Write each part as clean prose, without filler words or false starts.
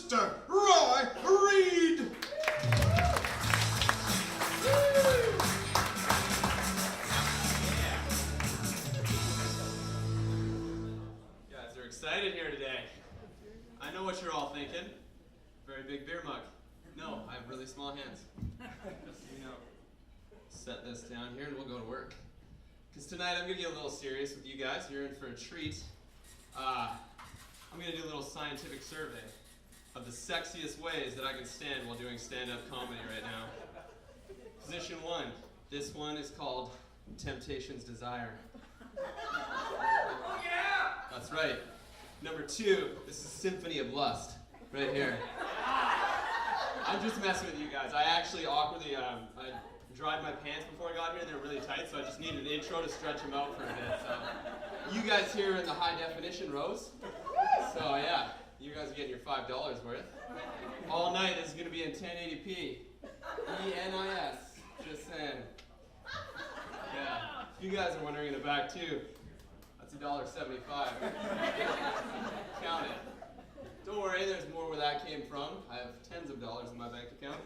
Mr. Reid. Guys are excited here today. I know what you're all thinking. Very big beer mug. No, I have really small hands. Just so you know. Set this down here and we'll go to work. Because tonight I'm going to get a little serious with you guys. You're in for a treat. I'm going to do a little scientific survey of the sexiest ways that I can stand while doing stand-up comedy right now. Position 1. This one is called Temptation's Desire. Oh yeah! That's right. Number 2, this is Symphony of Lust, right here. I'm just messing with you guys. I actually awkwardly, I dried my pants before I got here and they're really tight, so I just needed an intro to stretch them out for a bit. So, you guys here are in the high definition rows. So yeah, you guys are getting your $5 worth. All night is going to be in 1080p. ENIS. Just saying. Yeah. If you guys are wondering in the back too, that's $1.75. Count it. Don't worry, there's more where that came from. I have tens of dollars in my bank account.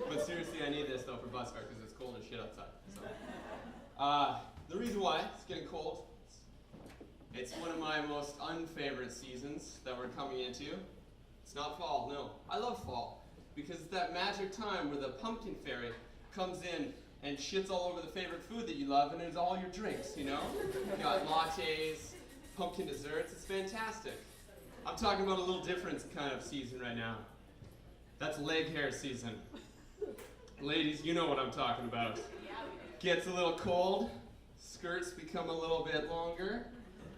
But seriously, I need this though for bus card because it's cold as shit outside. So, the reason why it's getting cold, it's one of my most unfavorite seasons that we're coming into. It's not fall, no. I love fall because it's that magic time where the pumpkin fairy comes in and shits all over the favorite food that you love and it's all your drinks, you know? You got lattes, pumpkin desserts, it's fantastic. I'm talking about a little different kind of season right now. That's leg hair season. Ladies, you know what I'm talking about. Gets a little cold, skirts become a little bit longer,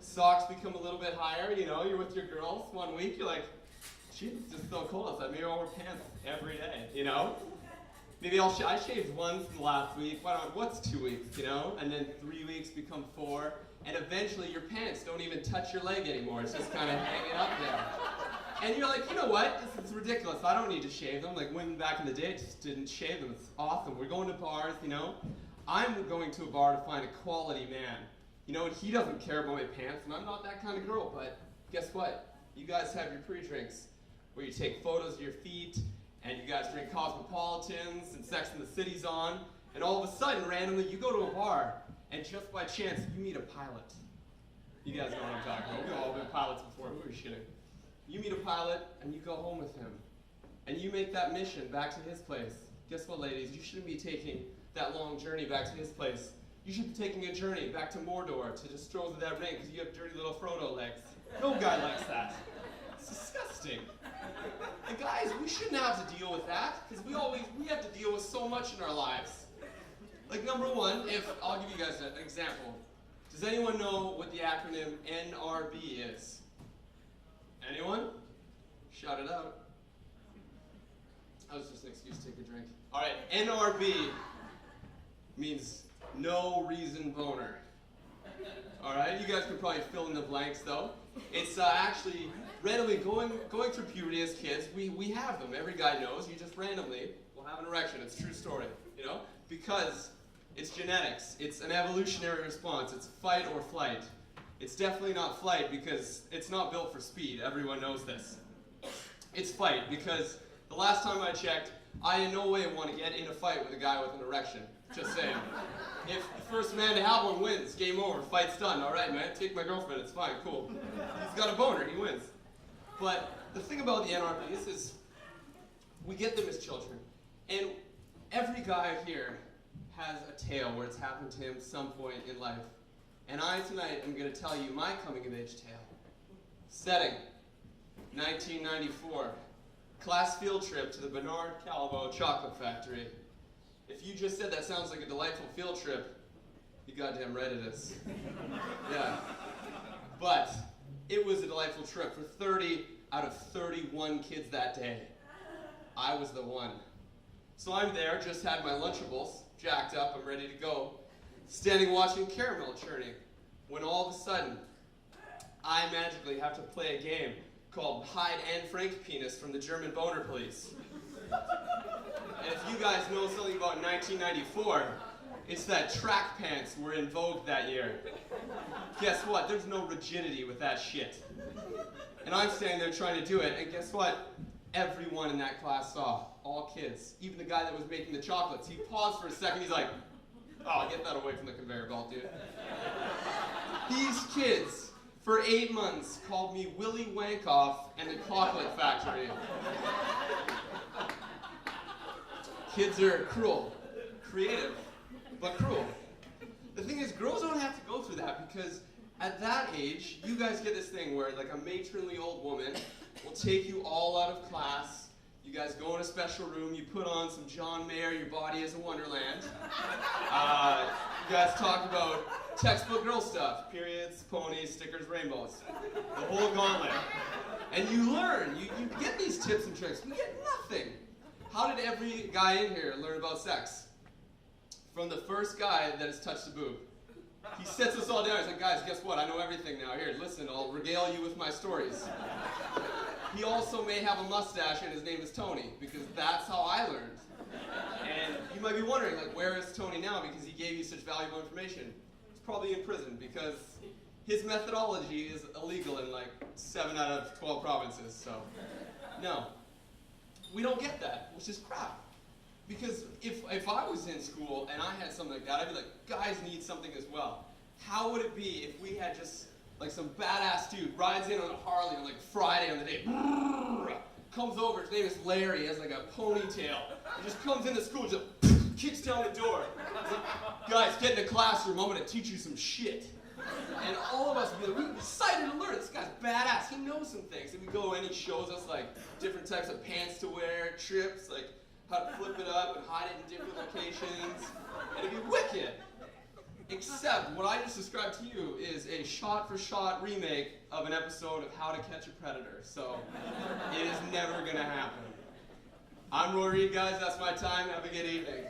socks become a little bit higher, you know, you're with your girls 1 week, you're like, shit, it's just so cold outside, maybe I'll wear pants every day, you know? Maybe I shaved once in the last week, what's 2 weeks, you know? And then 3 weeks become 4, and eventually your pants don't even touch your leg anymore, it's just kind of hanging up there. And you're like, you know what, this is ridiculous, I don't need to shave them. Like women back in the day just didn't shave them, it's awesome. We're going to bars, you know? I'm going to a bar to find a quality man. You know, and he doesn't care about my pants, and I'm not that kind of girl, but guess what? You guys have your pre-drinks, where you take photos of your feet, and you guys drink Cosmopolitans, and Sex and the City's on, and all of a sudden, randomly, you go to a bar, and just by chance, you meet a pilot. You guys know what I'm talking about. We've all been pilots before, who are shitting? You meet a pilot, and you go home with him, and you make that mission back to his place. Guess what, ladies? You shouldn't be taking that long journey back to his place. You should be taking a journey back to Mordor to dispose of that ring because you have dirty little Frodo legs. No guy likes that. It's disgusting. And guys, we shouldn't have to deal with that because we have to deal with so much in our lives. Like number 1, I'll give you guys an example. Does anyone know what the acronym NRB is? Anyone? Shout it out. That was just an excuse to take a drink. All right, NRB means no reason boner. All right, you guys can probably fill in the blanks though. It's actually randomly going through puberty as kids. We have them. Every guy knows. You just randomly will have an erection. It's a true story, you know, because it's genetics. It's an evolutionary response. It's fight or flight. It's definitely not flight because it's not built for speed. Everyone knows this. It's fight because the last time I checked, I in no way want to get in a fight with a guy with an erection. Just saying. If the first man to have one wins, game over, fight's done. All right, man, take my girlfriend, it's fine, cool. He's got a boner, he wins. But the thing about the NRBs is we get them as children. And every guy here has a tale where it's happened to him some point in life. And I tonight am going to tell you my coming of age tale. Setting, 1994. Class field trip to the Bernard Calvo chocolate factory. If you just said that sounds like a delightful field trip, you goddamn right it is. Yeah. But it was a delightful trip for 30 out of 31 kids that day. I was the one. So I'm there, just had my Lunchables, jacked up, I'm ready to go, standing watching caramel churning, when all of a sudden, I magically have to play a game called Hide Anne Frank Penis from the German Boner Police. And if you guys know something about 1994, it's that track pants were in vogue that year. Guess what? There's no rigidity with that shit. And I'm standing there trying to do it, and guess what? Everyone in that class saw. All kids. Even the guy that was making the chocolates. He paused for a second, he's like, oh, get that away from the conveyor belt, dude. These kids, for 8 months, called me Willy Wankoff and the Chocolate Factory. Kids are cruel. Creative, but cruel. The thing is, girls don't have to go through that because at that age, you guys get this thing where like a matronly old woman will take you all out of class. You guys go in a special room, you put on some John Mayer, Your Body is a Wonderland. You guys talk about textbook girl stuff, periods, ponies, stickers, rainbows, the whole gauntlet. And you learn, you get these tips and tricks, we get nothing. How did every guy in here learn about sex? From the first guy that has touched a boob. He sits us all down, he's like, guys, guess what? I know everything now. Here, listen, I'll regale you with my stories. He also may have a mustache and his name is Tony, because that's how I learned. And you might be wondering, like, where is Tony now? Because he gave you such valuable information. He's probably in prison, because his methodology is illegal in like 7 out of 12 provinces, so no. We don't get that, which is crap. Because if I was in school and I had something like that, I'd be like, guys need something as well. How would it be if we had just like some badass dude rides in on a Harley on like Friday on the day, comes over, his name is Larry, he has like a ponytail, and just comes into school, just kicks down the door. Like, guys, get in the classroom, I'm gonna teach you some shit. And all of us would be like, we're excited to learn. This guy's badass, he knows some things. And we go in, he shows us like different types of pants to wear, trips, like how to flip it up and hide it in different locations. And it'd be wicked. Except what I just described to you is a shot-for-shot remake of an episode of How to Catch a Predator. So it is never gonna happen. I'm Reid, guys. That's my time. Have a good evening.